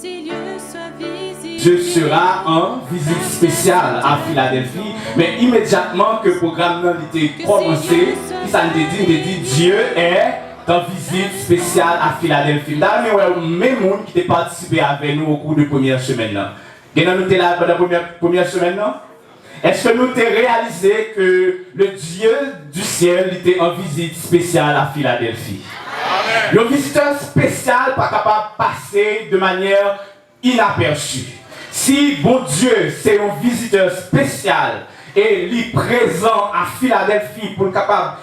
Je sera en visite spéciale à Philadelphie, mais immédiatement que le programme était commencé, ça nous dit Dieu est en visite spéciale à Philadelphie. D'ailleurs, même monde qui a participé avec nous au cours de la première semaine. Et nous étions là pendant la première semaine. Est-ce que nous avons réalisé que le Dieu du ciel était en visite spéciale à Philadelphie? Le visiteur spécial pas capable de passer de manière inaperçue. Si bon Dieu c'est un visiteur spécial et il est présent à Philadelphie pour être capable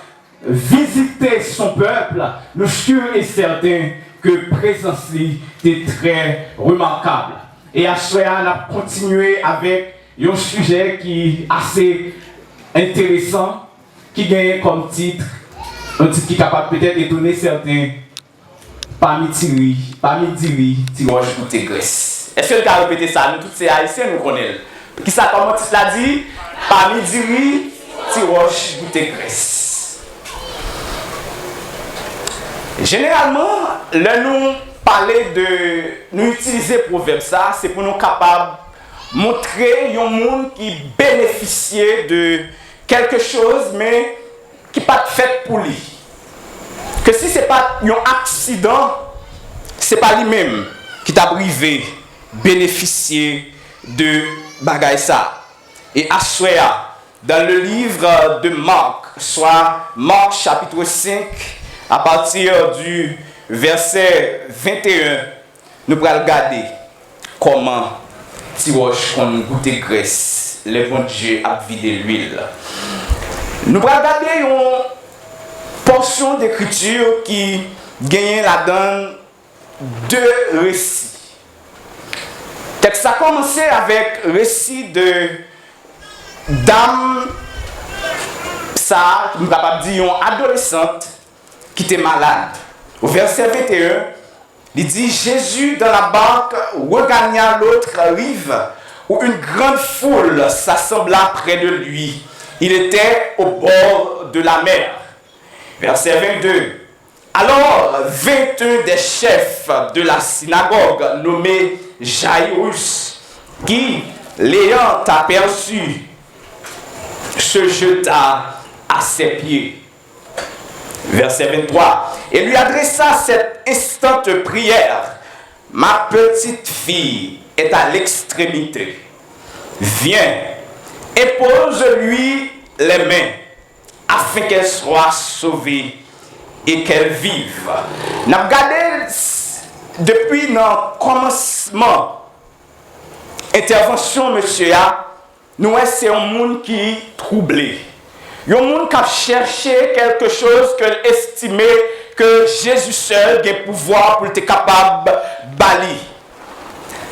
de visiter son peuple, nous sommes sûrs et certains que la présence est très remarquable. Et à ce moment, on a continué avec un sujet qui est assez intéressant, qui gagne comme titre, un titre qui est capable peut-être d'étonner certains, parmi Diri, Tiroche pour Tégresse. Est-ce que tu as répété ça? Nous, tous ces haïtiens, nous connaissons. Qui ça, comment tu l'as dit? Parmi Diri, Tiroche pour Tégresse. Généralement, là, nous parler de. Nous utiliser proverbe ça, c'est pour nous capables montrer un monde qui bénéficiait de quelque chose, mais qui n'est pas fait pour lui. Que si ce n'est pas un accident, ce n'est pas lui-même qui t'a privé bénéficier de bagaille ça. Et à soi, dans le livre de Marc, soit Marc chapitre 5, à partir du verset 21, nous allons regarder comment Tiroche qu'on goûte graisse, le bon Dieu a vidé l'huile. Nous allons regarder une portion d'écriture qui gagne la donne deux récits. Ça a commencé avec le récit de dame, ça, nous capable de dire une adolescente qui était malade. Au verset 21, il dit Jésus dans la barque regagna l'autre rive où une grande foule s'assembla près de lui. Il était au bord de la mer. Verset 22. Alors 21 des chefs de la synagogue nommés Jairus, qui, l'ayant aperçu, se jeta à ses pieds. Verset 23. Et lui adressa cette instante prière. Ma petite fille est à l'extrémité. Viens et pose-lui les mains afin qu'elle soit sauvée et qu'elle vive. Nous avons regardé depuis notre commencement intervention, monsieur, nous c'est un monde qui est troublé. Il y a un monde qui a cherché quelque chose que estimait que Jésus seul a le pouvoir pour être capable de balayer.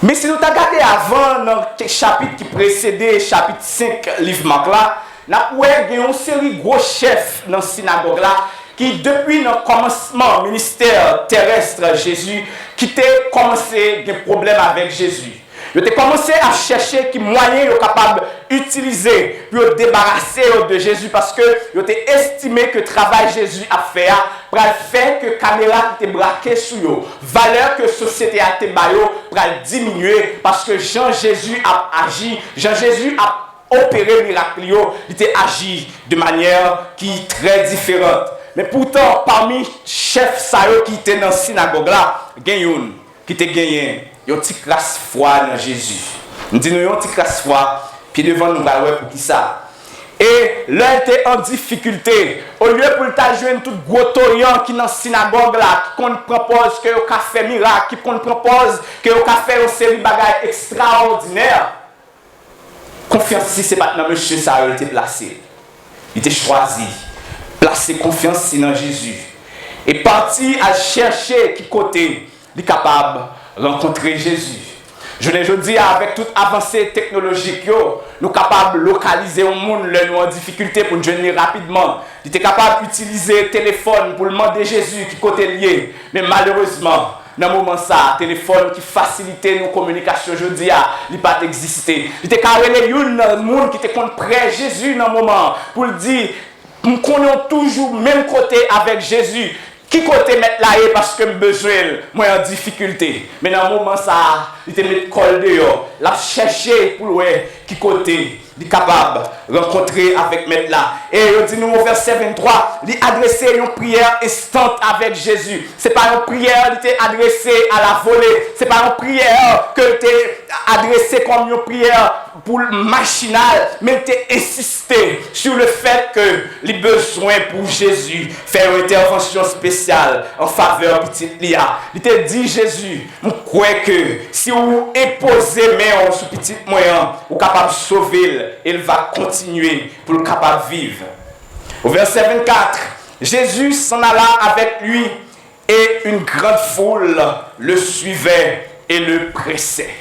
Mais si nous regardons avant, dans le chapitre qui précédait, chapitre 5, livre Marc là, nous avons une série de gros chefs dans la synagogue là, qui depuis le commencement du ministère terrestre Jésus, qui a commencé des problèmes avec Jésus. Ils ont commencé à chercher quels moyens ils sont capables d'utiliser pour se débarrasser de Jésus parce qu'ils ont estimé que le travail Jésus a fait pour faire que la caméra était braquée sur eux. Valeur que la société a été pour diminuer parce que Jean-Jésus a agi, Jean-Jésus a opéré miracle, il a agi de manière qui est très différente. Mais pourtant, parmi les chefs qui étaient dans la synagogue là, il y a un qui était gagné. Il y a une petite crasse foi dans Jésus. Nous disons, il y a une petite crasse foi, puis devant nous, pour qui ça. Et là, il était en difficulté. Au lieu pour le jouer tout gros toriant qui est dans la synagogue là, qui propose que le café miracle, qui propose que le café une série de bagages extraordinaires. Confiance, si ce n'est pas dans monsieur, ça a été placé. Il était choisi. Placer confiance dans Jésus. Et parti à chercher qui côté il est capable de rencontrer Jésus. Je le dis avec toute avancée technologique, nous sommes capables de localiser un monde nous en difficulté pour nous joindre rapidement. Il était capable d'utiliser le téléphone pour demander Jésus qui côté lié. Mais malheureusement, dans ce moment ça, le téléphone qui facilitait nos communications, je dis, il n'a pas existé. Il était capable de monde qui était près Jésus dans ce moment pour dire, nous connaissons toujours le même côté avec Jésus. qui côté mettre là parce que besoin moi en difficulté. Mais dans le moment ça, il te met col dehors, l'a chercher pour ouais qui côté il est capable de rencontrer avec mettre là. Et il dit nous au verset 23, il adressé une prière instante avec Jésus. C'est pas une prière qui était adressée à la volée, c'est pas une prière que tu adressée comme une prière pour machinal, mais tu insisté sur le fait que les besoins pour Jésus faire une intervention spéciale en faveur de petite Lia. Il te dit Jésus, je crois que si vous imposez main sur petite moyen, vous êtes capable de sauver, il va continuer pour le capable de vivre. Au verset 24, Jésus s'en alla avec lui et une grande foule le suivait et le pressait.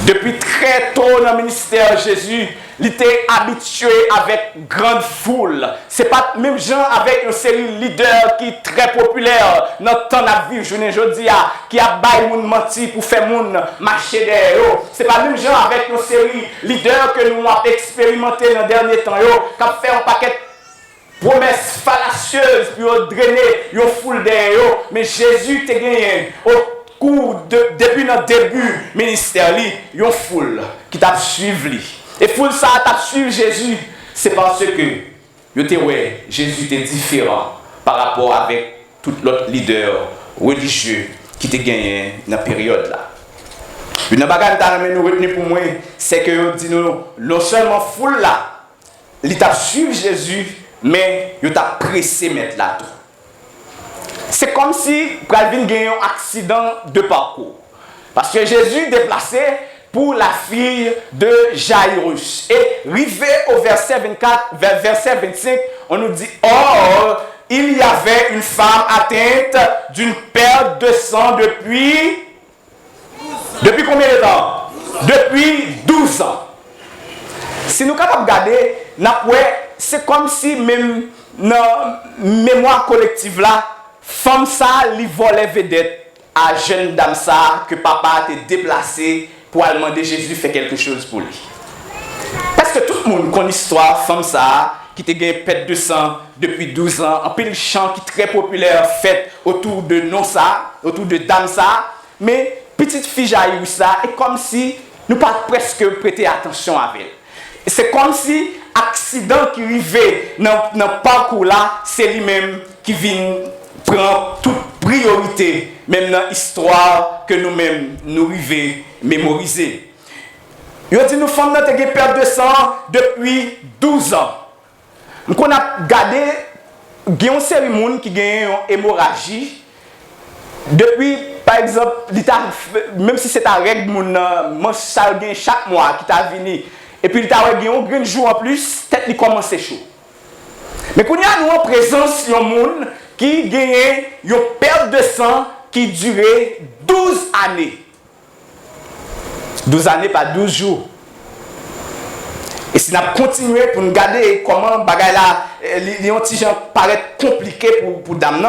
Depuis très tôt dans le ministère, Jésus il était habitué avec grande foule. Ce n'est pas même gens avec une série de leaders qui est très populaire dans le temps de vivre, je dis, qui a baillé moun menti pour faire moun marcher derrière. Ce n'est pas même gens avec une série de leaders que nous avons expérimenté dans le dernier temps, qui a fait un paquet de promesses fallacieuses pour drainer une foule derrière. Mais Jésus t'a gagné. Depuis notre début ministère, il y a une foule qui t'a suivi. Et foule ça t'a suivi Jésus, c'est parce que Jésus était différent par rapport avec tout l'autre leader religieux qui t'a gagné dans cette période là. Une bagage qui nous retenu pour moi, c'est que dit nous non seulement foule là, il t'a suivi Jésus, mais il t'a pressé mettre là tout. C'est comme si Calvin gagnait un accident de parcours. Parce que Jésus déplacé pour la fille de Jairus. Et arrivé au verset 24, verset 25, on nous dit, or, il y avait une femme atteinte d'une perte de sang depuis combien de temps? Depuis 12 ans. Si nous sommes capables de regarder, c'est comme si même dans la mémoire collective là, femme ça, li volait vedette à jeune dame ça que papa a déplacé pour aller demander Jésus fait quelque chose pour lui. Parce que tout le monde connaît l'histoire femme ça qui te gagné perte de sang depuis 12 ans, un peu de chant qui est très populaire fait autour de non ça, autour de dame ça, mais petite fille Jairus ça est comme si nous pas presque prêter attention à elle. C'est comme si accident qui arrivait dans le parcours là, c'est lui-même qui vient prend toute priorité, même dans l'histoire que nous-mêmes nous arrivons mémoriser. Il dit nous femmes qui ont perdu de sang depuis 12 ans. Nous avons regardé, il y a une série de gens qui ont une hémorragie. Depuis, par exemple, même si c'est un règle, ça gagne chaque mois qui t'a venu. Et puis, il y a un jour en plus, peut-être qu'il commence chaud. Mais quand nous avons en présence de gens qui gagnait une perte de sang qui durait 12 années. 12 années, pas 12 jours. Et si nous continuons pour nous garder comment bagay là, les gens paraît compliqué pour dame.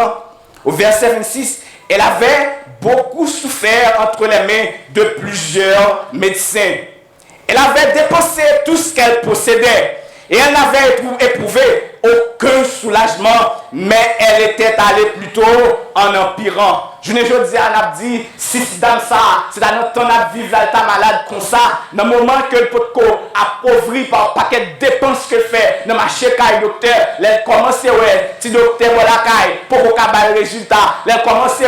Au verset 26, elle avait beaucoup souffert entre les mains de plusieurs médecins. Elle avait dépensé tout ce qu'elle possédait. Et elle n'avait éprouvé aucun soulagement, mais elle était allée plutôt en empirant. Je ne dis à dit, si c'est dans ça, c'est dans notre temps de vivre là, malade comme ça, dans le moment que le pot appauvri par un paquet de dépenses qu'elle fait, dans ma chez docteur, elle commence, si docteur voilà pour qu'on ait le résultat, elle commence,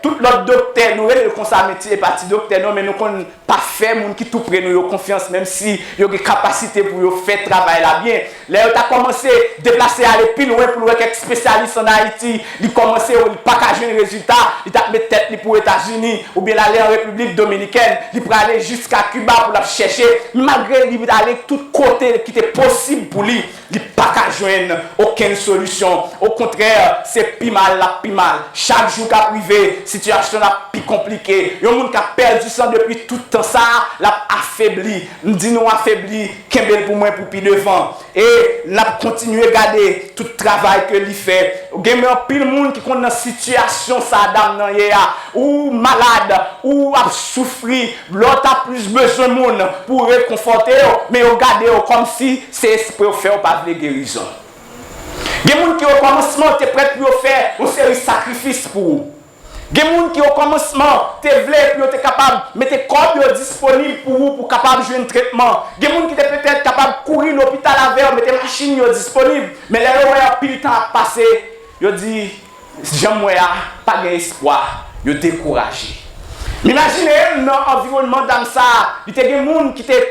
tout l'autre docteur, nous, le conseil métier, parti docteur, non, mais nous ne pas faire moun qui tout près nous confiance, même si il y a des capacités pour faire travail là bien. Là, tu as commencé à déplacer à plus loin pour quelques spécialistes en Haïti, il commence à pas jouer le résultat, il t'a mis tête pour les États-Unis ou bien aller en République dominicaine, il peut aller jusqu'à Cuba pour la chercher, malgré il aller tout côté qui était possible pour lui, il pas joindre aucune solution. Au contraire, c'est plus mal la plus mal. Chaque jour qu'a privé, situation la plus compliquée. Il y a un monde qui a perdu sang depuis tout le temps ça, l'a affaibli. Nous disons affaibli, qu'est-ce pour moi pour plus devant. Et l'a continué à garder tout le travail que lui fait. Il y a pile monde qui est dans situation ça dame nan ou malade ou a souffrir, l'autre a plus besoin de monde pour réconforter mais regarder comme si c'est pour faire pas de guérison. Il y a des gens qui au commencement sont prêts pour faire une série de sacrifices pour vous. Il y a des gens qui au commencement sont capables de mettre des corps disponibles pour vous pour capable de jouer un traitement. Il y a des gens qui sont peut-être capables de courir l'hôpital avec mettre des machines disponibles. Mais les gens qui ont temps à passer, ils disent, j'aime pas d'espoir, ils sont découragés. Imaginez dans l'environnement dans ça, il y a des gens qui étaient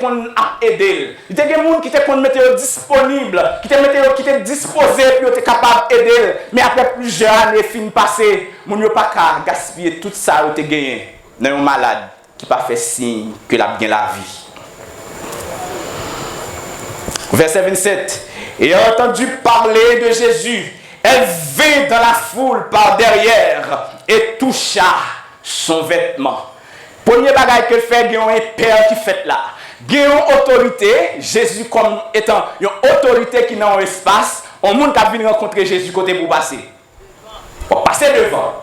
aider, il y a des gens qui étaient disponibles, qui étaient disposés pour être capables d'aider. Mais après plusieurs années fin passées, ils n'ont pas gaspiller tout ça qu'ils ont gagné dans un malade qui n'a pas fait signe que la bien la vie. Verset 27. Et a entendu parler de Jésus, elle vint dans la foule par derrière et toucha son vêtement. Premier bagage qu'elle fait, il y a un père qui fait là. Il y a une autorité, Jésus comme étant une autorité qui est dans l'espace, on monde qui vient rencontrer Jésus côté pour passer. Pour passer devant.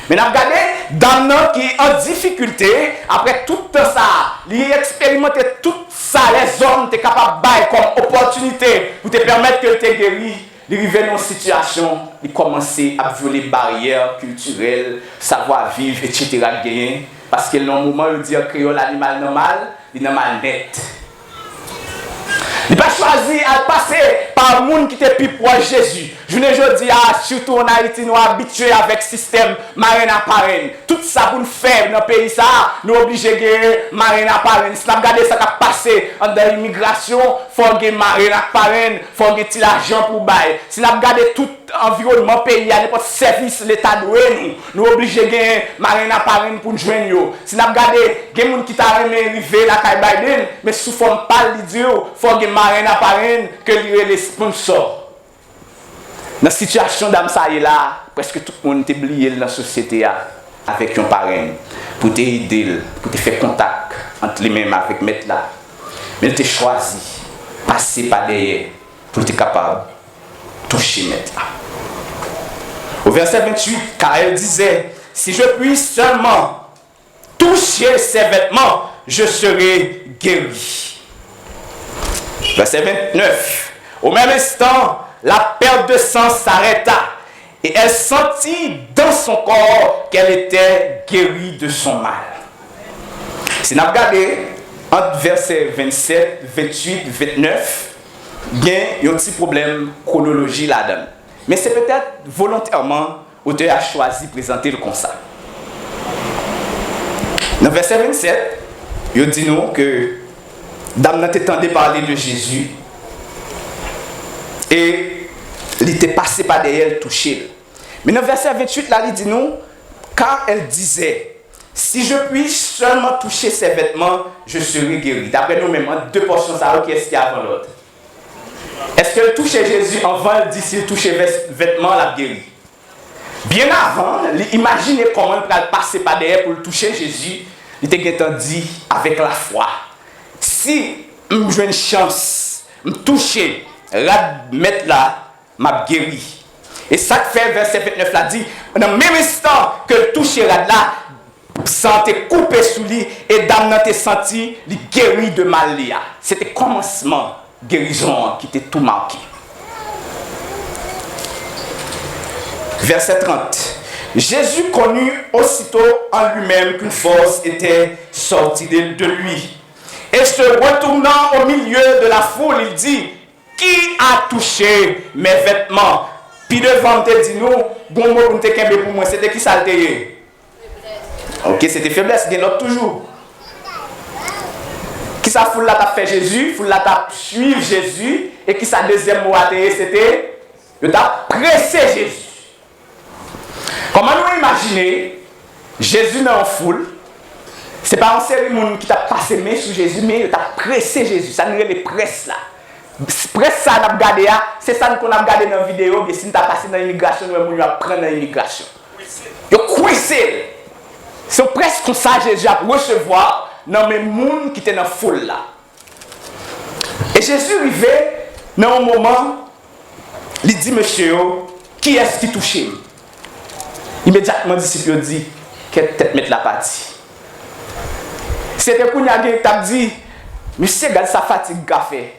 Mais nous regardons dans nous qui est en difficulté, après tout ça, il expérimenté tout ça, les hommes sont capables de faire comme opportunité pour te permettre que tu guéri. Il arrive dans une situation, il commence à violer les barrières culturelles, savoir-vivre, etc. Parce que dans le moment où il dit que l'animal normal, il est mal net. Il n'a pas choisi à passer par le monde qui était plus proche de Jésus. Je ne dis pas, surtout en Haïti, nous sommes habitués avec le système marine à parraine. Tout ça pour nous faire dans le pays, nous sommes obligés de gagner marine à parraine. Si nous regardons ça qui a passé dans l'immigration, il faut gagner marine à parraine, il faut gagner l'argent pour bailler. Si nous regardons tout environnement pays, n'importe service l'État doit nous sommes obligés de gagner marine à parraine pour nous joindre. Si nous regardons, il y a des gens qui sont arrivés là, Biden, mais sous forme pas l'idiot, il faut gagner marine à parraine que les sponsors. Dans la situation d'Amsaï là, presque tout le monde est oublié dans la société avec un parrain pour t'aider, pour te faire contact entre les mêmes avec mettre là. Mais tu as choisi passer par derrière pour être capable de toucher mettre là. Au verset 28, car elle disait, si je puis seulement toucher ses vêtements, je serai guéri. Verset 29, au même instant, la perte de sang s'arrêta et elle sentit dans son corps qu'elle était guérie de son mal. Si nous regardons entre versets 27, 28, 29, il y a un petit problème chronologie là-dedans. Mais c'est peut-être volontairement l'auteur a choisi de présenter le comme ça. Dans verset 27, il dit nous que Dame n'a entendu parler de Jésus et il était passé par derrière, elle touché. Mais dans le verset 28, là, il dit nous, car elle disait, si je puis seulement toucher ses vêtements, je serai guéri. D'après nous-mêmes, deux portions, ça, qui est-ce qu'il y a avant l'autre? Est-ce qu'elle touchait Jésus avant, elle dit, s'il touchait les vêtements, la guérit? Bien avant, imaginez comment elle peut passer par derrière pour toucher Jésus, il était dit avec la foi. Si j'ai une chance de toucher, mettre là, m'a guéri. Et ça fait verset 29 là dit, dans le même instant que toucher là, santé coupé sous lui et dame n'a te senti, il guéri de mal. C'était commencement guérison qui était tout marqué. Verset 30. Jésus connut aussitôt en lui-même qu'une force était sortie de lui. Et se retournant au milieu de la foule, il dit, qui a touché mes vêtements? Puis devant, te dit nous, bon mot pour te pour moi, c'était qui ça le ok, c'était faiblesse, il y a l'autre toujours. Qui ça foule là t'a fait Jésus, foule là t'a suivi Jésus, et qui ça deuxième mot à c'était, il t'a pressé Jésus. Comment nous imaginer Jésus dans la foule? Ce n'est pas un cérémonie qui t'a passé main sur Jésus, mais il t'a pressé Jésus. Ça nous est les presses là. Presse ça n'a regardé, c'est ça qu'on a regardé dans la vidéo, mais si nous t'a passé dans l'immigration, nous allons prendre dans l'immigration. Il a coincé. C'est presque comme ça Jésus a recevoir dans les gens qui étaient dans la foule là. Et Jésus arrivait dans un moment, il dit, monsieur, qui est-ce qui touche? Immédiatement, le disciple dit, qu'elle tête mettre la partie. C'était pour nous qui a dit, monsieur, regarde sa fatigue qu'a fait.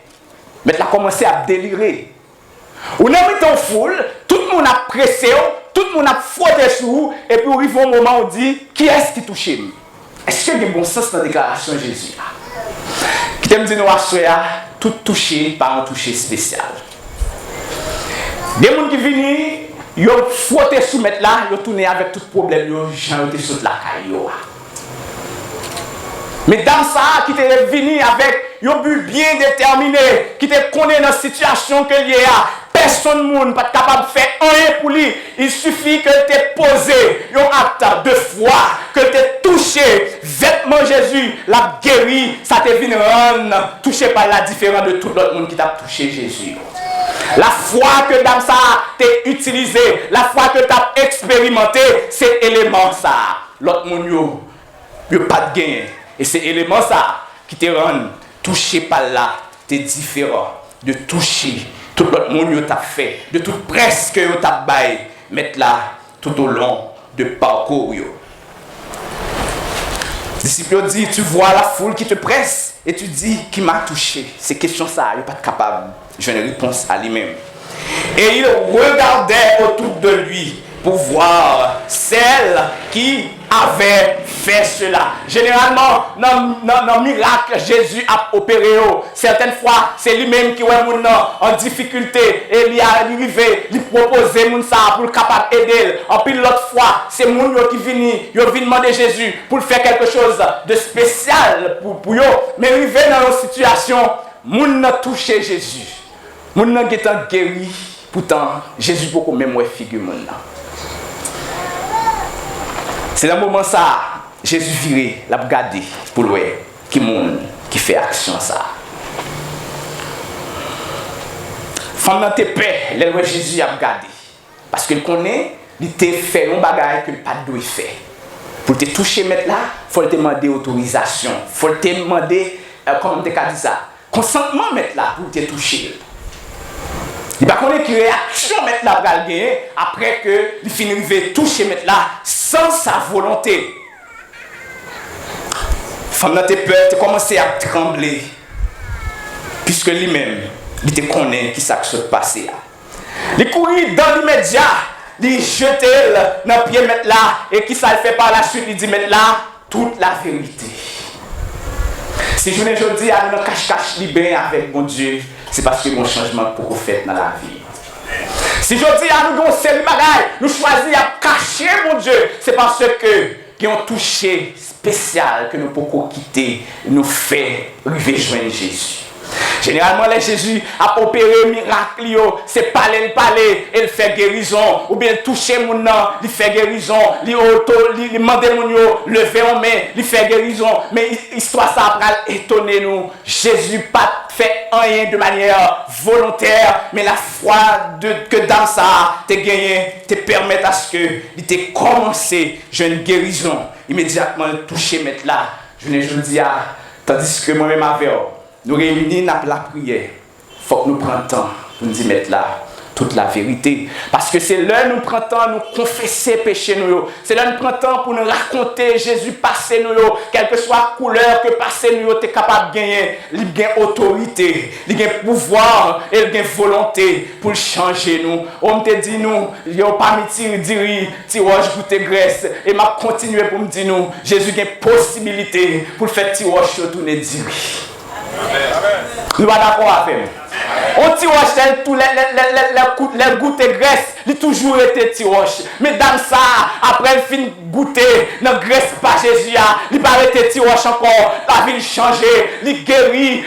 Mais elle a commencé à délirer. Ou dans ton foule, tout le monde a pressé, tout le monde a frotté sur vous, et puis on arrive au moment où on dit, qui est-ce qui touche? Est-ce qu'il y a un bon sens dans la déclaration de Jésus? Qui t'aime dire, nous, tout touché par un toucher spécial. Des gens qui viennent, ils ont frotté sous mettre là, ils ont tourné avec tout problème, ils ont été sur la caille. Mais dans ça, qui t'est venu avec un but bien déterminé, qui te connaît dans la situation que y a, personne ne peut pas capable de faire rien pour lui. Il suffit que tu aies posé un acte de foi, que tu aies touché vêtement Jésus, la guéri, ça te vient rendre touché par la différence de tout l'autre monde qui t'a touché Jésus. La foi que dans ça t'es utilisé, la foi que tu as expérimenté, c'est élément ça. L'autre monde n'a pas de gain. Et c'est élément ça qui te rend touché par là, t'es différent de toucher tout l'autre monde t'a fait, de tout presque que t'a baillé, mettre là tout au long de parcours. Disciple dit, tu vois la foule qui te presse et tu dis, qui m'a touché? Ces questions ça, il n'est pas capable. Je n'ai réponse à lui-même. Et il regardait autour de lui pour voir celle qui avait fait cela. Généralement, dans le miracle, Jésus a opéré. Certaines fois, c'est lui-même qui est en difficulté et il est arrivé, il proposait ça pour capable d'aider. En puis l'autre fois, c'est moun qui vient demander Jésus pour faire quelque chose de spécial pour eux. Mais arrivé dans une situation, moun n'a touché Jésus. Moun n'a été guéri. Pourtant, Jésus beaucoup même figure moun là. C'est dans le moment ça, Jésus viré, l'a regardé pour voir qui fait action ça. Femme dans tes paix, l'élève Jésus a regardé. Parce qu'il connaît, il t'a fait un bagage que le pas de faire. Pour te toucher mettre là, il faut te demander autorisation. Il faut te demander, comment on te dit ça, consentement mettre là pour te toucher. Il va connaître qui réaction mettre là pour gagner après que il finit de toucher mettre là sans sa volonté. Femme dans tes peurs, tu commences à trembler puisque lui-même il te connaît qui ça se passe là. Il courir dans l'immédiat, il jeter dans pied mettre là et qui ça le fait par la suite il dit mettre là toute la vérité. Si je ne dis à nous cache libéré avec mon Dieu, c'est parce que mon changement pour faire dans la vie. Si je dis à nous qu'on sait le bagage, nous choisissons à cacher mon Dieu, c'est parce que qui ont touché spécial que nous pouvons quitter, nous fait rejoindre Jésus. Généralement, les Jésus a opéré miracle, c'est parler, il fait guérison, ou bien toucher mon nom, il fait guérison, il demande mon nom, lever en main, il fait guérison. Mais l'histoire ça va étonner nous. Jésus pas fait rien de manière volontaire, mais la foi que dans ça, tu gagné, te permet à ce que il t'ait commencé une guérison. Immédiatement toucher mettre là, je dis tandis que moi-même avec nous réunissons la prière. Il faut que nous prenions le temps pour nous mettre là toute la vérité. Parce que c'est là nous prenons le temps nous confesser péché nous. C'est là nous prenons le temps pour nous raconter Jésus passé nous. Quelle que soit la couleur que passé nous, tu es capable de gagner. Il y a autorité, il y a pouvoir et il y a volonté pour changer nous. On te dit nous, il n'y a pas de dire, tiroche goûter graisse. Et m'a continué pour me dire nous, Jésus a une possibilité pour faire tiroche tourner dire. Nous sommes d'accord avec nous. On tiroche tous les gouttes de graisse, il a toujours été tiroche. Mais dans ça, après il finit goûter, dans graisse pas Jésus, il n'a pas été tiroche encore. La vie changé, il guérit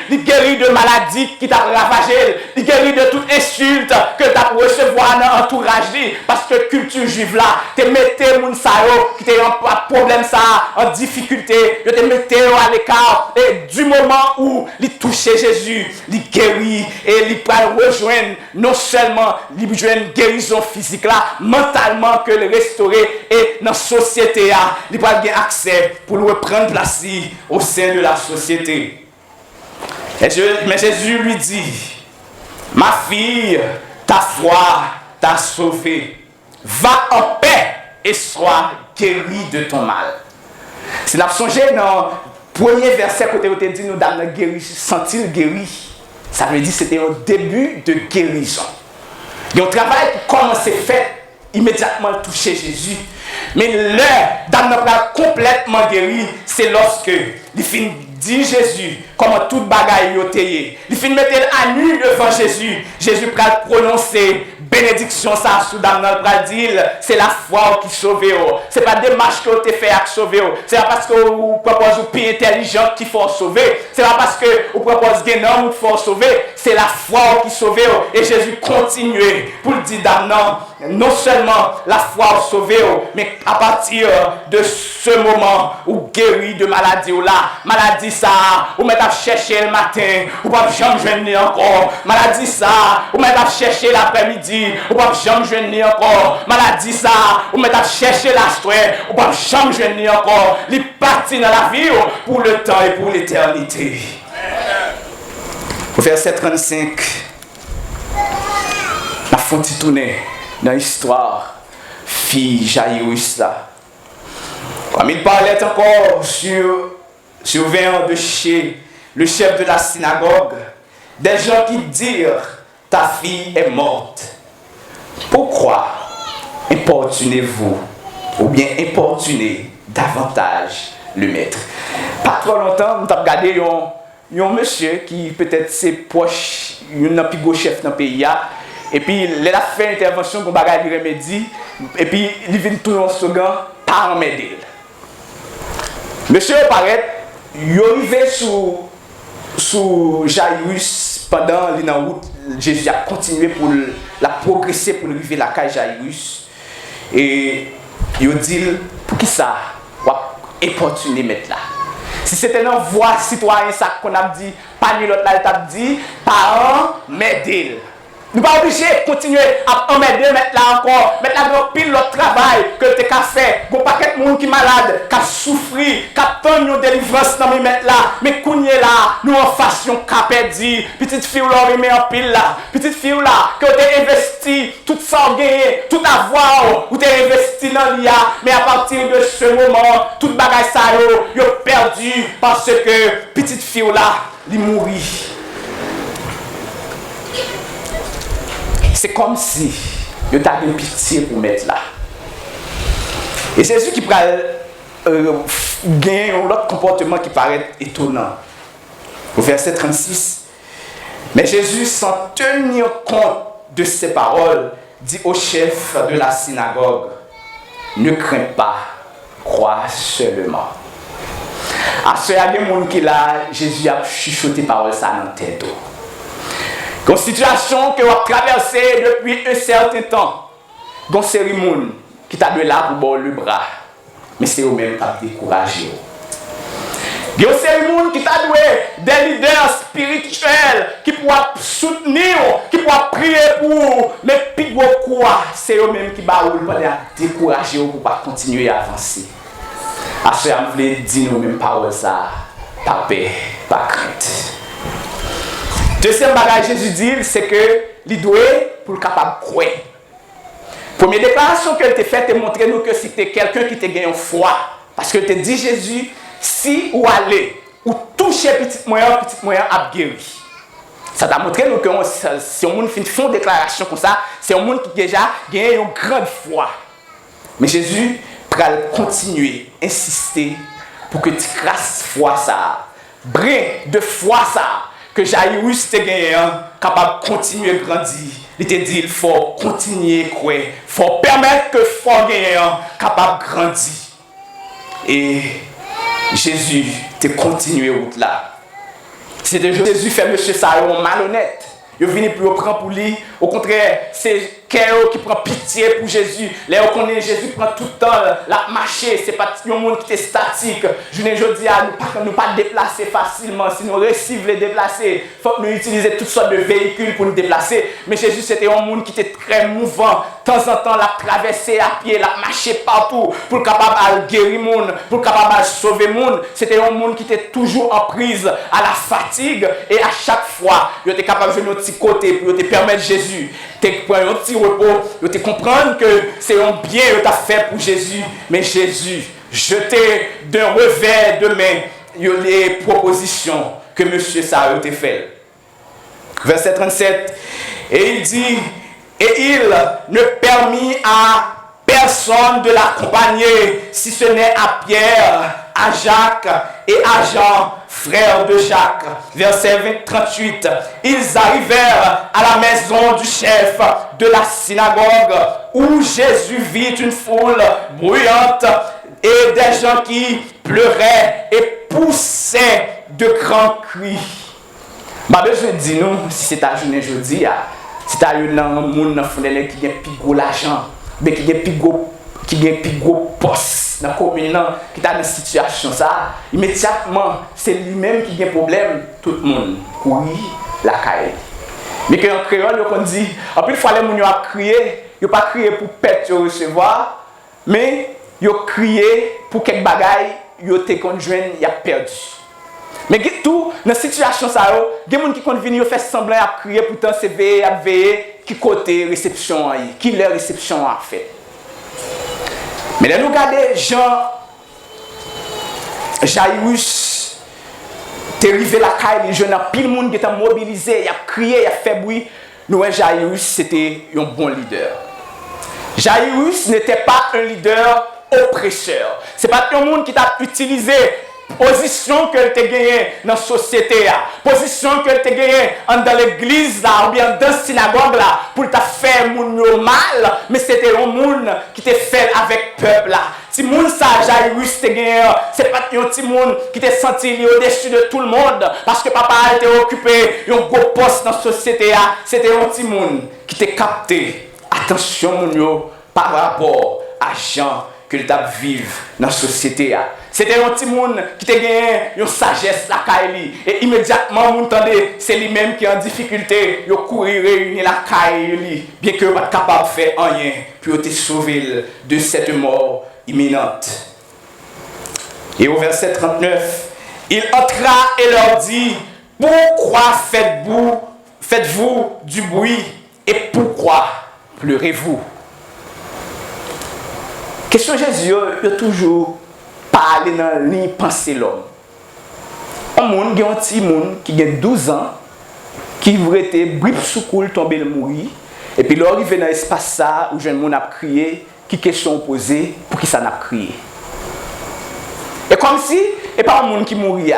de maladies qui t'a ravagé, il guérit de toute insulte que tu as recevoir dans l'entourage. Parce que culture juive là, tu mettez moun sa yo, qui t'es un problème ça, en difficulté, tu te mettez à l'écart. Et du moment où il touche Jésus, il guérit et il peut rejoindre non seulement une guérison physique là, mentalement que le restaurer et dans la société il peut avoir accès pour le reprendre place au sein de la société. Mais Jésus lui dit, ma fille, ta foi t'a sauvée, va en paix et sois guérie de ton mal. Si nous avons songé dans le premier verset que tu as dit, nous avons guéri, sentir guéri. Ça veut dire que c'était un début de guérison. Il y a un travail qui commence à faire immédiatement toucher Jésus. Mais l'heure d'Amnon complètement guéri, c'est lorsque il finit dit Jésus, comment toute bagaille est payée. Il finit mettre à nu devant Jésus. Jésus va prononcer bénédiction ça sous Damnan va dire c'est la foi qui sauve. C'est pas des marches que tu fait à sauver. C'est pas parce que vous proposez une plus intelligente qu'il faut sauver. C'est pas parce que vous proposez un homme qu'il faut sauver. C'est la foi qui sauve. Et Jésus continue pour dire Damnan, non seulement la foi sauve, mais à partir de ce moment où guéri de maladie ou là, maladie ça, ou mettez à chercher le matin, ou pas jamais jeûner encore. Maladie ça, ou mettez à chercher l'après-midi, ou pas jamais jeûner encore. Maladie ça, ou mettez à chercher la soirée, ou pas jamais jeûner encore. Il partit dans la vie pour le temps et pour l'éternité. Au verset 35, la fonte tournée dans l'histoire, fille Jairus là. Comme il parlait encore surveillant de chez le chef de la synagogue, des gens qui dirent ta fille est morte. Pourquoi importunez-vous ou bien importunez davantage le maître? Pas trop longtemps, nous avons regardé un monsieur qui peut-être c'est proche, un plus gros chef dans le pays. Et puis, il a fait une intervention pour bagaille de remédie. Et puis, il vient tout en second, pas en m'aider. Monsieur paraît, il est arrivé sous Jairus pendant la route. Jésus a continué pour la progresser pour arriver à la caille Jairus. Et il dit, pour qui ça? On va importuner mettre là. Si c'était une voix citoyenne, ça qu'on a dit, pas ni l'autre là, il a dit, parents, m'aider. Nous ne sommes pas obligés de continuer à emmerder, mettre là encore, mettre là dans pile l'autre travail que tu as fait. Il n'y a pas de monde qui est malade, qui a souffert, qui a tant de délivrance dans le mettre là. Mais quand nous là, nous en fassions qui perdu. Petite fille là, on met en pile là. Petite fille là, que tu as investi, tout ça gagné, tout avoir, ou tu as investi dans l'IA. Mais à partir de ce moment, toute bagaille ça yo perdu parce que petite fille là, elle mourit. C'est comme si il y avait une pitié pour mettre là. Et c'est Jésus qui prend gagner un autre comportement qui paraît étonnant. Au verset 36. Mais Jésus, sans tenir compte de ces paroles, dit au chef de la synagogue, ne crains pas, crois seulement. À ce moment qui là, Jésus a chuchoté paroles ça dans la tête. Une situation que vous avez traversée depuis un certain temps. Une cérémonie qui t'a donné là pour boire le bras. Mais c'est eux-mêmes qui ont découragé. Il y a une cérémonie qui t'a donné des leaders spirituels qui pourront soutenir, qui pourront prier pour. Mais puis beaucoup, c'est eux-mêmes qui ont découragé pour ne pas continuer à avancer. À ce moment-là, je voulais dire nous-mêmes paroles ça, pas paix, pas crainte. Deuxième bagage Jésus dit, c'est que il doit pour le capable de croire. Première déclaration qu'elle t'a faite, c'est montrer nous que c'était quelqu'un qui t'a gagné foi. Parce que te dit Jésus, si ou aller, ou toucher petit moyen à guérir. Ça t'a montré nous que si on fait une déclaration comme ça, c'est un monde qui déjà gagné une grande foi. Mais Jésus va continuer, insister pour que tu crasses foi ça, brin de foi ça. Que Jairus te gagné, capable de continuer à grandir. Il te dit il faut continuer à croire. Il faut permettre que foi gagné, capable de grandir. Et Jésus te continue route là. C'est de Jésus fait monsieur Saron malhonnête. Il vient pour prendre pour lui. Au contraire, c'est quelqu'un qui prend pitié pour Jésus. Là, on connaît Jésus prend tout le temps la marcher. C'est pas un monde qui est statique. Je ne dis à nous pas déplacer facilement. Si nous réussissons les déplacer, il faut que nous utilisions toutes sortes de véhicules pour nous déplacer. Mais Jésus, c'était un monde qui était très mouvant. De temps en temps, la traverser à pied, la marcher partout pour capable de guérir le monde, pour capable de sauver le monde. C'était un monde qui était toujours en prise à la fatigue. Et à chaque fois, il était capable de jouer notre petit côté pour te permettre Jésus. Tu prends un petit repos, tu te comprendre que c'est un bien que tu as fait pour Jésus. Mais Jésus, jeté d'un revers de main les propositions que M. Sarah t'a fait. Verset 37. Et il dit, Et il ne permit à personne de l'accompagner, si ce n'est à Pierre, à Jacques et à Jean, frère de Jacques. Verset 38. Ils arrivèrent à la maison du chef de la synagogue, où Jésus vit une foule bruyante et des gens qui pleuraient et poussaient de grands cris. Je dis nous, si c'est ta journée jeudi, si tu as un monde qui a plus gros l'argent, mais qui a plus gros poste dans la commune, qui est dans une situation, ça, immédiatement, c'est lui-même qui a un problème, tout le monde courir la caille. Mais qu'en créole, on dit, en plus, il faut les gens crier, ils ne pas crier pour pète recevoir, mais ils crier pour quelques bagailles, ils ont été conjoints, ils ont perdu. Mais tout, dans cette situation, il y a des gens qui viennent faire semblant à crier, pourtant c'est veiller, qui côté réception, qui leur réception a fait. Mais là, nous regardons Jairus, t'es arrivé la caille, les jeunes, pile de monde qui était mobilisé, il a crié, il a fait bruit. Nous, Jairus, c'était un bon leader. Jairus n'était pas un leader oppresseur. Ce n'est pas un monde qui t'a utilisé position que tu as gagnée dans la société, position que tu as gagnée dans l'église ou bien dans la synagogue pour te faire mal, mais c'était un monde qui t'a fait avec le peuple. Si le monde Jairus t'a gagné, ce n'est pas un petit monde qui t'a senti au-dessus de tout le monde parce que papa était occupé un gros poste dans la société. C'était un petit monde qui t'a capté. Attention, par rapport à Jean que tu vivre dans la société. C'était un petit monde qui t'a gagné une sagesse la caille. Et immédiatement, vous entendez, c'est lui-même qui est en difficulté. Il courir réunir la caille, bien que pas capable de faire rien pour te sauver de cette mort imminente. Et au verset 39, il entra et leur dit, pourquoi faites-vous du bruit et pourquoi pleurez-vous? Question Jésus, il a toujours parlé dans la pensée l'homme. Un petit monde qui a 12 ans, qui veut être brip sous coule, tomber le mourir, et puis là, il arrive dans l'espace où jeune monde a crié, qui question posée, pour qui ça n'a crié. Et comme si, et pas un monde qui mourit.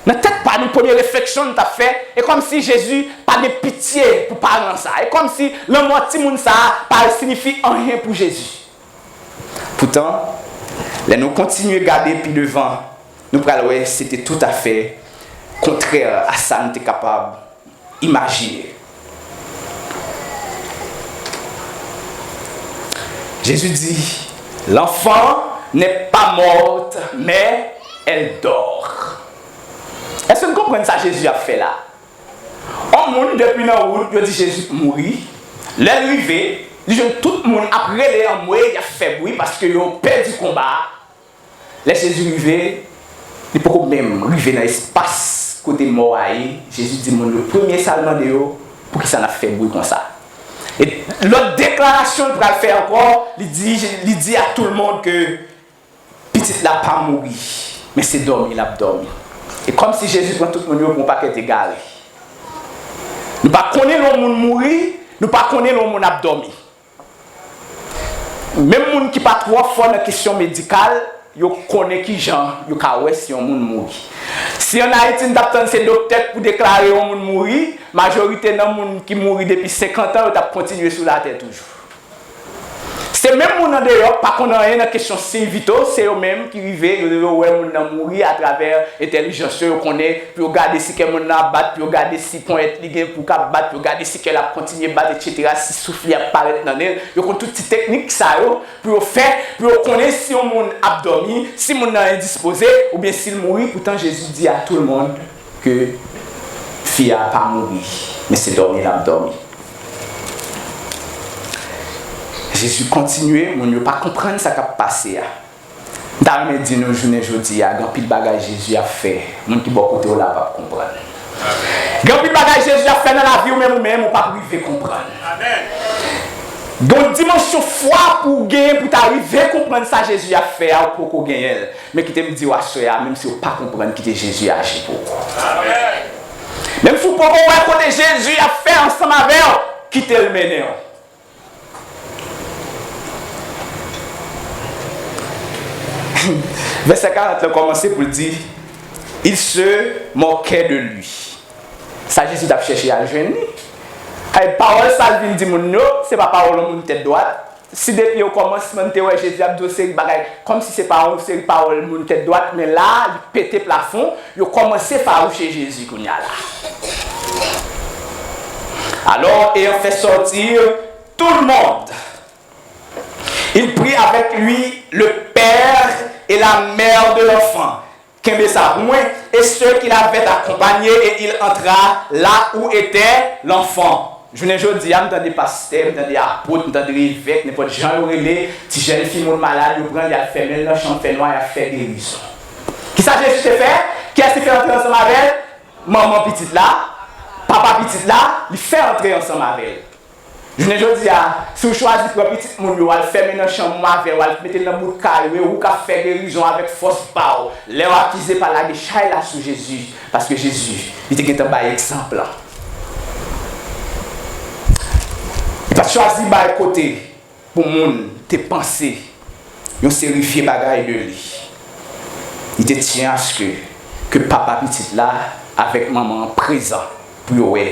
Dans tête pas une première réflexion que tu as fait, et comme si Jésus pas de pitié pour parler de ça. Et comme si le mot petit monde ça pas signifie rien pour Jésus. Pourtant, là nous continuons à garder puis devant, nous prenons c'était tout à fait contraire à ça nous sommes capables d'imaginer. Jésus dit, l'enfant n'est pas morte, mais elle dort. Est-ce que vous comprenez ça Jésus a fait là? On monte depuis la route, il dit Jésus mourit, l'arrivée. Tout le monde, après les amoués, il a fait bruit parce qu'ils ont perdu le combat. Là, Jésus arrivé, il peut même arriver dans l'espace côté mort. Jésus dit, le premier salement de eux, pour qu'il s'en a fait bruit comme ça. Et l'autre déclaration qu'il va faire encore, il dit à tout le monde que petite n'a pas mouru, mais c'est dormi, il a dormi. Et comme si Jésus prend tout le monde pour ne pas être égaré. Nous ne connaissons pas le monde mourir, nous ne connaissons pas le monde a dormi. Même les gens qui ne sont pas trop forts dans la question médicale, ils connaissent qui gens, ils connaissent si un monde mourit. Si en Haïti, nous avons ces docteurs pour déclarer un monde mourir, la majorité des gens qui mourent depuis 50 ans, ils continuent sur la terre toujours. C'est même les gens d'ailleurs, pas qu'on a rien dans la question vitaux, c'est eux-mêmes qui vivent, ils mourir à travers l'intelligence, ils connaissent, puis regarder si quelqu'un a battu, puis regarder si point est lié pour battre, puis regarder si qu'elle a continué à battre, etc. Si souffle apparaît dans elle, ils ont toutes ces techniques ça pour faire, pour connaître si on monde a dormi, si on est indisposé, ou bien s'il mourit. Pourtant Jésus dit à tout le monde que fille n'a pas mouru, mais c'est dormi, il a dormi. Jésus continue, on ne pas comprendre ce qui a passé. Dans le dit nos journées aujourd'hui, il y a un pile bagage Jésus a fait. Mon qui beaucoup de là pas comprendre. Un pile bagage Jésus a fait dans la vie ou même ou pas privé comprendre. Donc dimension foi pour gagner pour t'arriver à comprendre ça Jésus a fait pour qu'on gagne. Mais qui te me dit ouais même si on pas comprendre qui Jésus a agi pour. Même si vous pouvez voir côté Jésus a fait ensemble avec qui te le mener. Verset 40, a commencé pour dire, il se moquait de lui. Ça, Jésus a cherché à le jeûner. La parole, ça vient dire, ce n'est pas parole de tête droite. Si depuis au commencement, Jésus a dit, comme si c'est pas une parole de tête droite, mais là, il pétait plafond, il a commencé à faroucher Jésus. Alors, ayant fait sortir tout le monde, il prit avec lui le père et la mère de l'enfant, et ceux qui l'avaient accompagné, et il entra là où était l'enfant. Je ne dis pas, dans des pasteurs, dans des apôtres, dans des évêques, n'importe qui, Jean Aurélé, si jeune fille malade, il prend, il a fait même le champ noir, il a fait guérison. Qui ça Jésus te fait? Qui est-ce qui fait entrer ensemble avec elle? Maman petite là, papa petite là, il fait entrer ensemble avec elle. Je ne dis pas, si vous choisissez pour petit monde, vous allez faire dans le champ avec vous allez mettre dans le bout de carré, vous allez faire guérison avec force power. Les accusés par la déchaille là sur Jésus, parce que Jésus, il était un exemple. Tu as choisi par côté pour monde tes pensées, une sérifié bagaille de lui. Il te tient à ce que papa petit là avec maman présent pour voir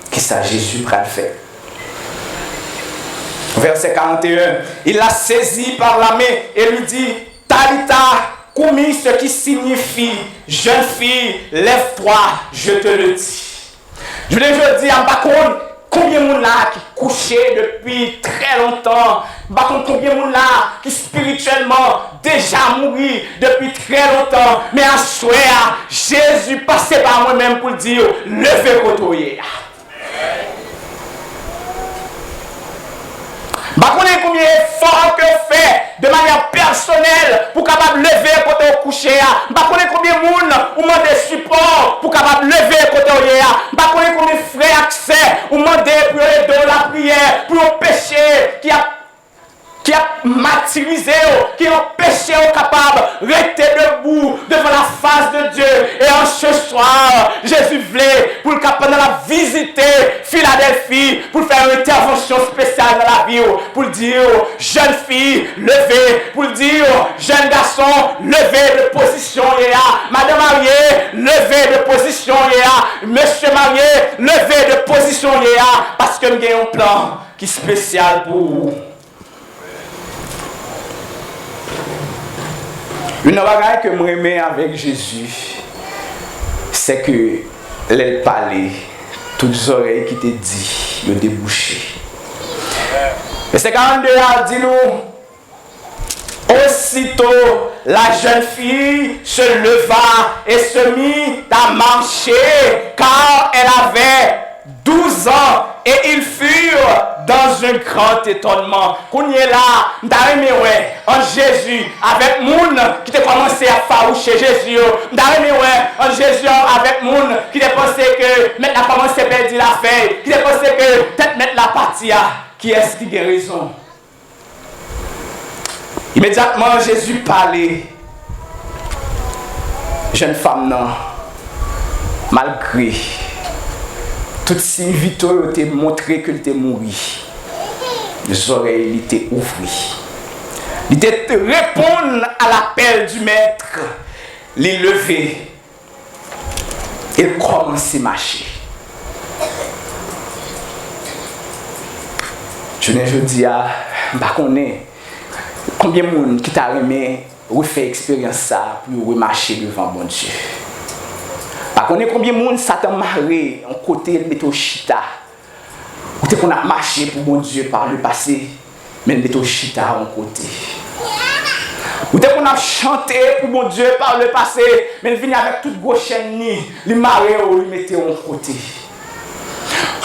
que ça Jésus prend le faire. Verset 41, il l'a saisi par la main et lui dit, Talita koumi, ce qui signifie jeune fille, lève-toi, je te le dis. Je voulais dire à Bakon, combien de gens là qui couchaient depuis très longtemps, combien de gens là qui spirituellement déjà mouru depuis très longtemps, mais à soir, Jésus passait par moi-même pour dire, levez côté. Combien d'efforts que fait de manière personnelle pour capable lever côté au coucher. Combien de monde ou demande support pour capable lever côté au yéa. Combien de frères accès ou demander pour aider la prière pour le péché qui a martyrisé, qui a empêché capable de rester debout devant la face de Dieu. Et en ce soir, Jésus voulait pour capable la visiter Philadelphie pour faire une intervention spéciale dans la vie, pour dire jeune fille, levez, pour dire jeune garçon, levez de position, madame mariée, levez de position, monsieur marié, levez de position, parce que nous avons un plan qui est spécial pour vous. Une chose que je aime avec Jésus, c'est que les parlait, toutes les oreilles qui te dit, le débouché. Verset 42 a dit nous, aussitôt la jeune fille se leva et se mit à marcher, car elle avait 12 ans et ils furent dans un grand étonnement. Qu'on y est là, en Jésus, avec moun qui a commencé à faroucher Jésus. En Jésus, avec moun qui a pensé que maintenant a commencé à perdre la feuille, qui a pensé que peut-être mettre la partie. Qui est-ce qui a raison? Immédiatement, Jésus parlait. Jeune femme, non, malgré toute si vite te montré que tu es mort. Les oreilles étaient ouvertes. Il était répondre à l'appel du maître. Les lever. Et commencer à marcher. Je ne dis pas, combien de monde qui t'a aimé refait expérience ça pour marcher devant bon Dieu. Par contre, combien de monde Satan marre en côté de Metochita. Ou te qu'on a marché pour mon Dieu par le passé, mais Metochita en côté. Ou te qu'on a chanté pour mon Dieu par le passé, mais venu avec toute gauche ni, les marrer ou les mettre en côté.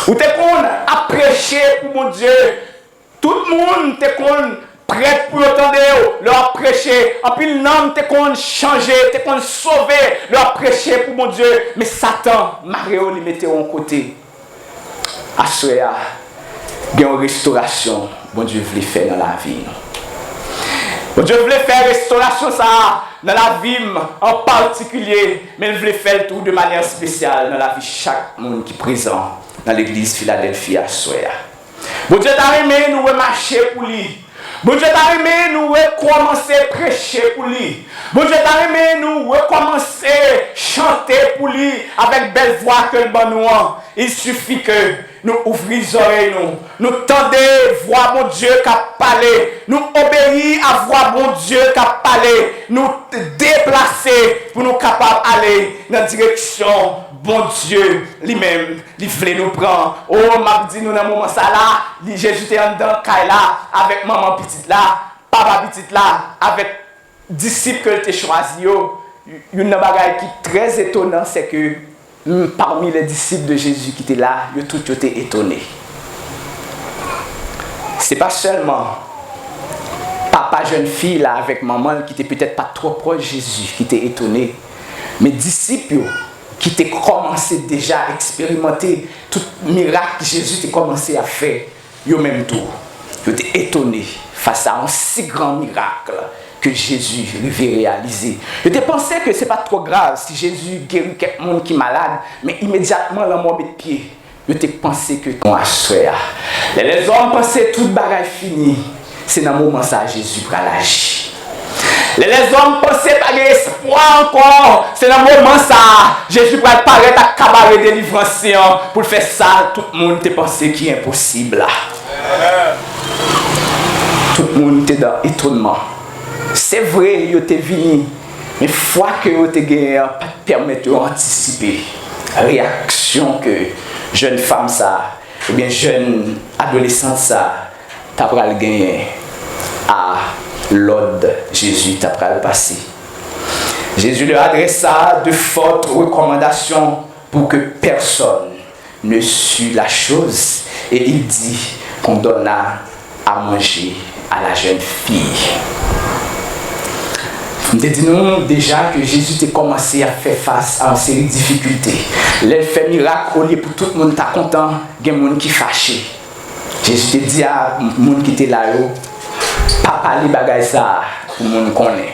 Ou te qu'on a prêché pour mon Dieu, tout le monde te qu'on prêt pour entendre leur prêcher. En plus, l'homme te qu'on changer, te qu'on sauver, leur prêcher pour mon Dieu. Mais Satan, Mario, les mettait en côté. À ce moment, il y a une restauration. Bon Dieu voulait faire dans la vie. Bon Dieu voulait faire restauration ça dans la vie en particulier, mais il voulait faire tout de manière spéciale dans la vie de chaque monde qui est présent dans l'église Philadelphie à ce moment. Bon Dieu t'a aimé nous marcher pour lui. Bon Dieu t'a aimé nous recommencer à prêcher pour lui. Bon Dieu t'a aimé nous recommencer à chanter pour lui avec belle voix que le bon nous. Il suffit que nous ouvrions les oreilles, nous tendons voix mon Dieu qui a parlé, nous obéissons à voix mon Dieu qui a parlé, nous déplacer pour nous capables d'aller dans la direction bon Dieu lui-même, il voulait nous prendre. Oh, m'a dit nous dans le moment ça là, Jésus était en dedans, là, avec maman petite là, papa petite là, avec disciples que tu as choisi. Une bagaille qui est très étonnant, c'est que parmi les disciples de Jésus qui étaient là, ils tous étaient étonnés. Ce n'est pas seulement papa jeune fille là avec maman qui était peut-être pas trop proche de Jésus qui était étonné, mais disciples qui étaient commencé déjà à expérimenter tout miracle que Jésus a commencé à faire, ils même tout, ils étaient étonnés face à un si grand miracle que Jésus avait réalisé. Je pensé que ce n'est pas trop grave si Jésus guérit quelqu'un qui est malade, mais immédiatement, le mot de pied, je pensé que ton assoir. Les hommes pensaient tout le bagage fini. C'est dans le moment ça Jésus va l'agir. Les hommes pensaient pas d'espoir encore. C'est dans le moment ça Jésus va apparaître à cabaret de délivrance pour faire ça. Tout le monde te pensé qu'il est impossible. Tout le monde était dans étonnement. C'est vrai, il était venu, mais une fois que il était gagné, pas permettre d'anticiper la réaction que jeune femme ça, ou bien jeune adolescente ça, t'as pas le gagner à l'ordre Jésus t'as pas le passé. Jésus leur adressa de fortes recommandations pour que personne ne sût la chose et il dit qu'on donna à manger à la jeune fille. Nous disons déjà que Jésus a commencé à faire face à une série de difficultés. Il fait miracle au lieu pour tout le monde est content, il y a des gens qui sont fâchés. Jésus a dit à les gens qui étaient là, pas parler de ça pour les gens connaissent.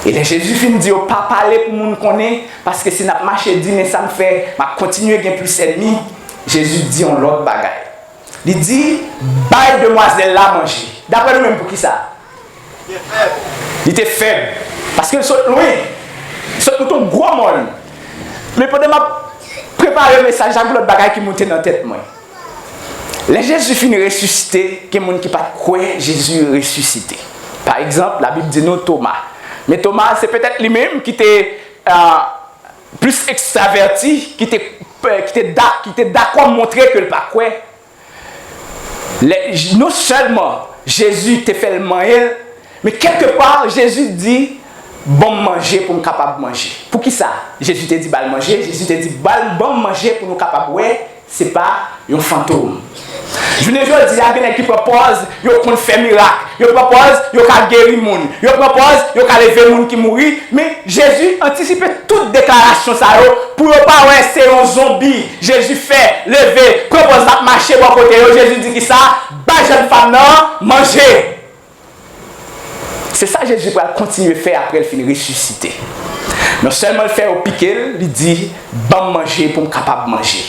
Et là, Jésus finit de dire, pas parler pour les gens connaissent, parce que si nous marché dit, mais ça me fait continuer à gagner plus d'ennemis. Jésus dit on l'autre bagaille. Il dit, baille demoiselle là manger. D'après nous-mêmes, pour qui ça? Il était faible. Parce qu'il saute loin. Il saute tout un gros monde. Mais pendant que je prépare le message, j'ai l'autre bagaille qui montait dans la tête. Les Jésus finit ressuscité, il y a des gens qui ne croient pas Jésus ressuscité. Par exemple, la Bible dit non Thomas. Mais Thomas, c'est peut-être lui-même qui était plus extraverti, qui était d'accord à montrer que le pas quoi. Non seulement Jésus t'a fait le manger, mais quelque part Jésus dit bon manger pour nous capable de manger. Pour qui ça? Jésus t'a dit bal manger, Jésus t'a dit bon manger pour nous capable de ouais, c'est pas un fantôme. Je ne veux pas dire à qui propose, il faut faire miracle, il propose, il faut guérir les gens, il propose, il faut lever les gens qui mourent, mais Jésus anticipait toute déclaration ça pour ne pas ouais c'est un zombie. Jésus fait lever, propose de marcher à côté, Jésus dit que ça, bah jeune femme non, manger. C'est ça que Jésus va continuer à faire après le fin ressuscité. Non seulement le faire au piquet, il dit bon manger pour me capable de manger.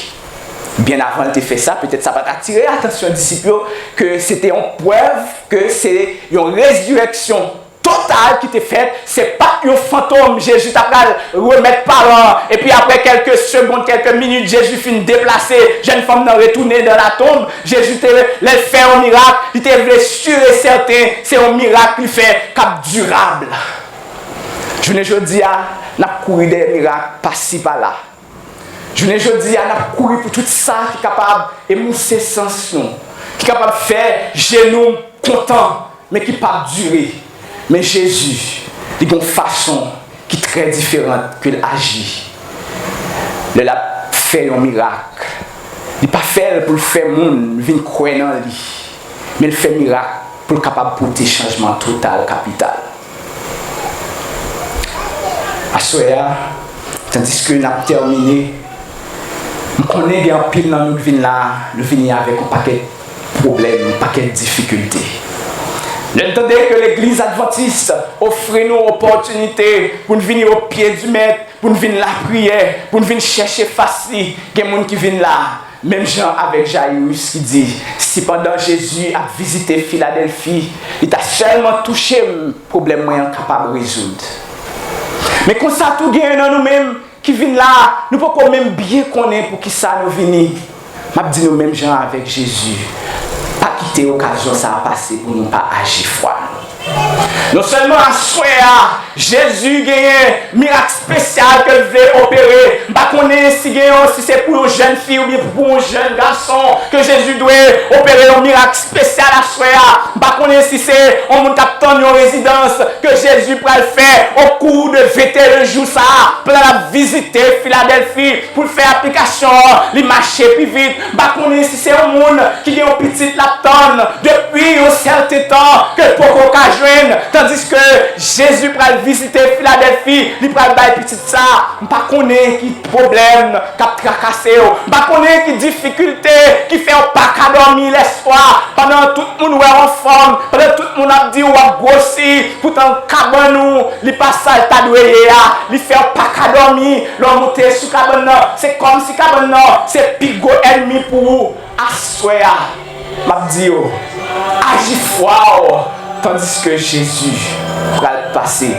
Bien avant de faire ça, peut-être ça va attirer l'attention des disciples que c'était une preuve que c'est une résurrection totale qui était faite. Ce n'est pas un fantôme. Jésus t'a remettre parents. Et puis après quelques secondes, quelques minutes, Jésus finit déplacer. Jeune femme n'a retourné dans la tombe. Jésus l'a fait un miracle. Il était sûr et certain. C'est un miracle qui fait cap durable. Je ne dis pas, n'a couru des miracles par-ci par-là. Je ne dis pas, n'a couru pour tout ça qui est capable d'émousser sensation, qui est capable de faire genoux content, mais qui ne peut pas durer. Mais Jésus, il a une façon qui est très différente que l'agit. Il a fait un miracle. Il n'a pas fait pour faire le monde venir croire dans lui. Mais il fait un miracle pour être capable de porter changement total, capital. À ce moment, tandis que nous avons terminé, nous connaissons un pile dans notre vie là, nous venons avec un paquet de problèmes, un paquet de difficultés. Nous entendons que l'église adventiste offre nous l'opportunité pour nous venir au pied du maître, pour nous venir la prière, pour nous venir chercher facile. Il y a des gens qui viennent là, même Jean avec Jairus qui dit, si pendant Jésus a visité Philadelphie, il a seulement touché le problème moyen capable de résoudre. Mais quand ça tout gagne dans nous-mêmes qui viennent là, nous ne pouvons pas même bien connaître pour qui ça nous vient. Je dis nous-mêmes Jean avec Jésus, pas quitter l'occasion ça a passé pour nous pas agir foi. Non seulement à soir, Jésus gagne un miracle spécial que veut opérer. Je ne connais pas si c'est pour une jeune fille ou bien pour un jeune garçon que Jésus doit opérer un miracle spécial à soir. Je ne connais pas si c'est un monde qui attend une résidence que Jésus pourra faire au cours de 21 jours ça pour la visiter Philadelphie pour faire application, les marcher plus vite. Je ne connais pas si c'est un monde qui a une petite laptop depuis un certain temps que pour qu'on tandis que Jésus va visiter Philadelphie, il va faire petit ça. Je ne connais pas problème qui a tracassé. Je ne connais pas difficulté qui fait pas qu'à dormir l'espoir. Pendant tout le monde est en forme, pendant tout le monde a dit ou a grossi, pourtant cabanou, il passe ça ta doué il fait pas qu'à dormir, l'on monte sur cabane. C'est comme si cabane c'est pigo ennemi pour vous. Assoya, m'a dit agis fort. Tandis que Jésus va passer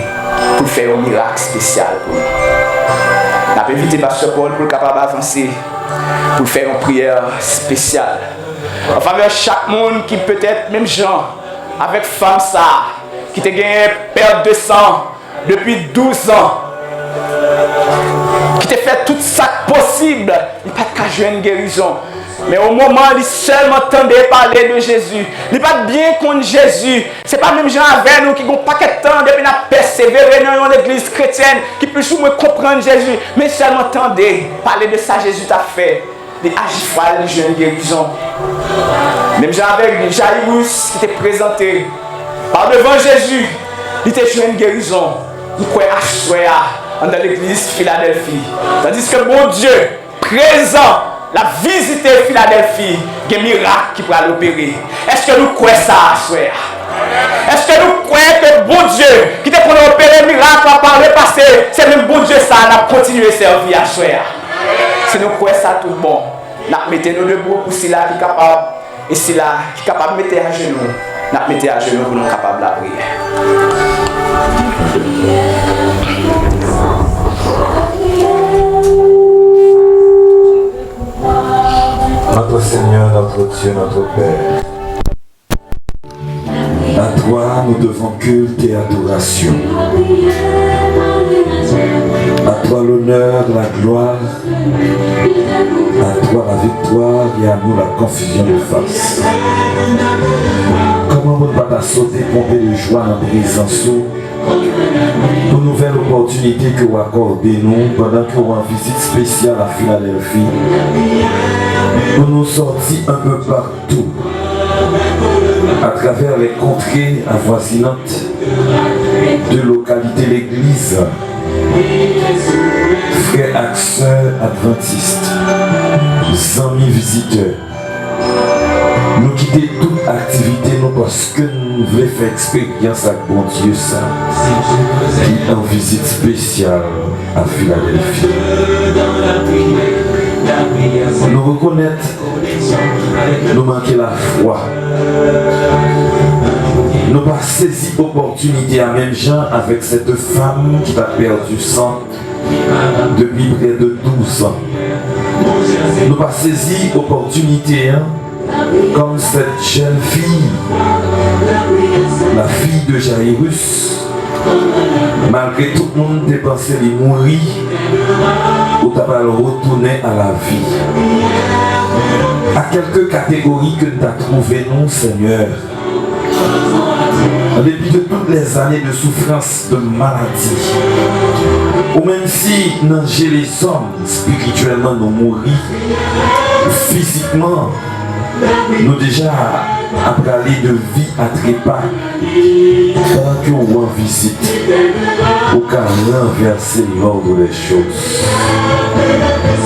pour faire un miracle spécial pour nous. On a invité Pasteur Paul pour capable d'avancer, pour faire une prière spéciale. En faveur de chaque monde qui peut-être, même Jean, avec femme ça, qui te gagné perte de sang depuis 12 ans, qui te fait tout ça possible, il n'y a pas de jouer une guérison. Mais au moment où il seulement entendait parler de Jésus, il n'est pas bien contre Jésus. Ce n'est pas même gens avec nous qui n'ont pas de temps depuis la persévérer dans l'église chrétienne qui peut moins comprendre Jésus. Mais seulement entendait parler de ça, Jésus t'a fait. Il agit froid, il joue une guérison. Même gens avec Jairus qui était présenté par devant Jésus, il était joué une guérison. Il croyait à dans l'église Philadelphie. Tandis que mon Dieu, présent, la visiter Philadelphie, il y a un miracle qui pourra l'opérer. Est-ce que nous croyons ça, frère? Est-ce que nous croyons que bon Dieu, qui te pour opérer un miracle par le passé, c'est même bon Dieu ça, on a continué à servir à frère? Si nous croyons ça tout bon, nous mettons nos debout pour cela qui est capable, et cela qui est capable de mettre à genoux, nous mettons à genoux pour nous capables de prier. Notre Seigneur, notre Dieu, notre Père, à toi nous devons culte et adoration. À toi l'honneur, la gloire, à toi la victoire et à nous la confusion de face. Comment ne pas sauter, pomper de joie en brisant sous pour nouvelle opportunité que vous accordez nous pendant que vous en visite spéciale à Philadelphie pour nous sortir un peu partout à travers les contrées avoisinantes de localité l'église, frères et sœurs adventistes, amis visiteurs. Nous quitter toute activité nous parce que nous voulons faire expérience avec bon Dieu ça. Qui en visite spéciale à Philadelphie. Nous reconnaître, nous manquer la foi. Nous pas saisi l'opportunité à même gens avec cette femme qui a perdu sang depuis près de 12 ans. Nous pas saisi l'opportunité comme cette jeune fille, la fille de Jairus, malgré tout le monde dépensé les mourir, ou t'as pas retourner à la vie. À quelques catégories que tu as trouvées, non Seigneur, en dépit de toutes les années de souffrance, de maladie, ou même si nous les hommes spirituellement nous mourir, physiquement, nous déjà après aller de vie à trépas, pendant que vous en visite, au cas renverser l'ordre des choses.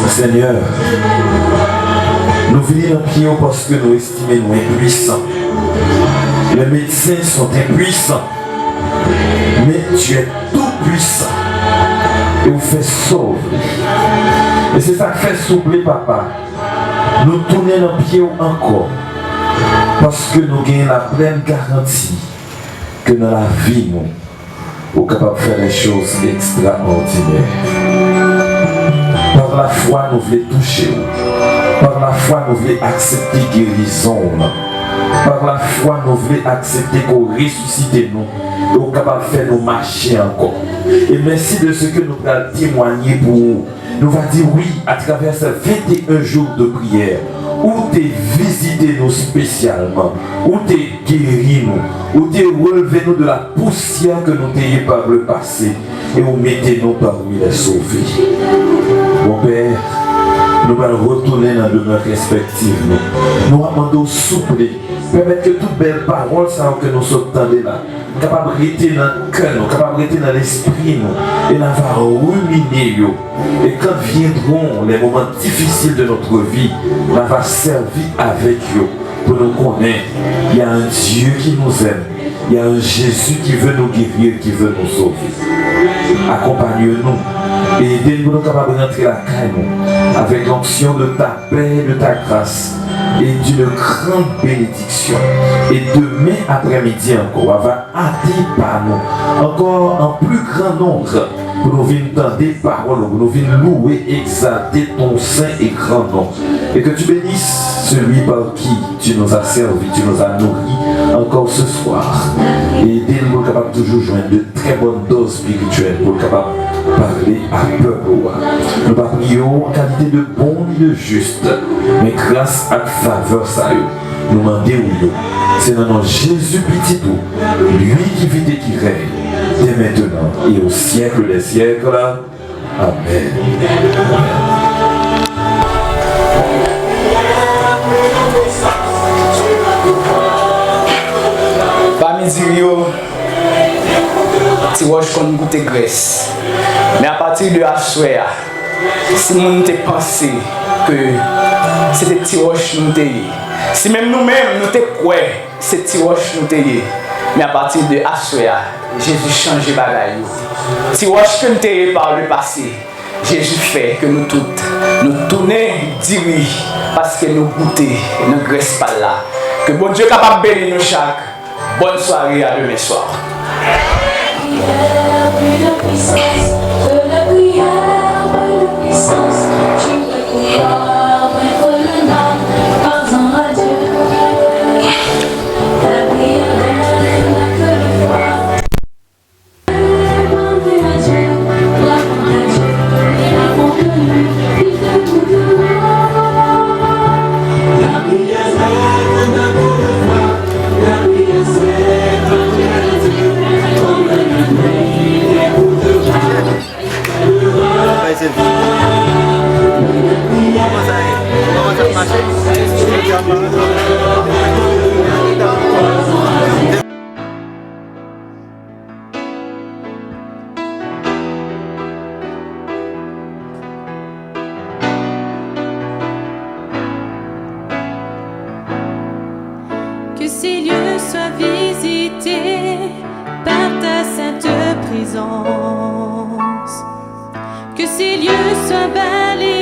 Seigneur, nous venons en prier parce que nous estimons nous impuissants. Les médecins sont impuissants, mais tu es tout puissant et vous faites sauver. Et c'est ça qui fait souffler, papa. nous tournons nos pieds encore. Parce que nous avons la pleine garantie que dans la vie, nous sommes capables de faire des choses extraordinaires. Par la foi, nous voulons toucher. Par la foi, nous voulons accepter guérison. Par la foi, nous voulons accepter qu'on ressuscite nous. Et nous sommes capables de faire nous marcher encore. Et merci de ce que nous allons témoigner pour vous. Nous allons dire oui à travers ces 21 jours de prière. Où tu visité nous spécialement, où tu guéri nous, où tu relevé nous de la poussière que nous t'ayons par le passé et où mettez-nous parmi les sauvés. Mon Père, nous allons retourner dans nos demeures respectives. Nous demandons souple, permettre que toutes belles paroles que nous sommes là, capables de rester dans le cœur, capables de rester dans l'esprit, et nous allons ruminer. Et quand viendront les moments difficiles de notre vie, nous allons servir avec eux pour nous connaître. Il y a un Dieu qui nous aime. Il y a un Jésus qui veut nous guérir, qui veut nous sauver. Accompagne-nous et aidez-nous capables de rentrer la caille avec l'onction de ta paix, de ta grâce et d'une grande bénédiction. Et demain après-midi encore, on va hâter par nous, encore en plus grand nombre, pour nous venir entendre des paroles, pour nous venir louer, exalter ton saint et grand nom. Et que tu bénisses celui par qui tu nous as servi, tu nous as nourris encore ce soir. Et aidez-nous capables toujours joindre de très bonnes doses spirituelles pour capable parler à peuple. Nous ne prions en qualité de bon et de juste, mais grâce à faveur ça nous demandons oui. C'est dans notre Jésus petit tout, lui qui vit et qui règne, dès maintenant et au siècle des siècles. Amen. Parmi Zirio, Tiroche qu'on goûte graisse. Mais à partir de Assoya, si nous te pensé que c'était Tiroche nous t'ayez, si même nous-mêmes nous te croyons, c'est Tiroche nous t'ayez. Mais à partir de Assoya, Jésus change les bagailles. Tiroche que nous t'ayez par le passé, Jésus fait que nous toutes, nous tournons diri parce que nous goûtons, nous graisse pas là. Que bon Dieu est capable de bénir nous chaque. Bonne soirée à demain soir. Que ces lieux soient visités par ta sainte présence. Que ces lieux soient balayés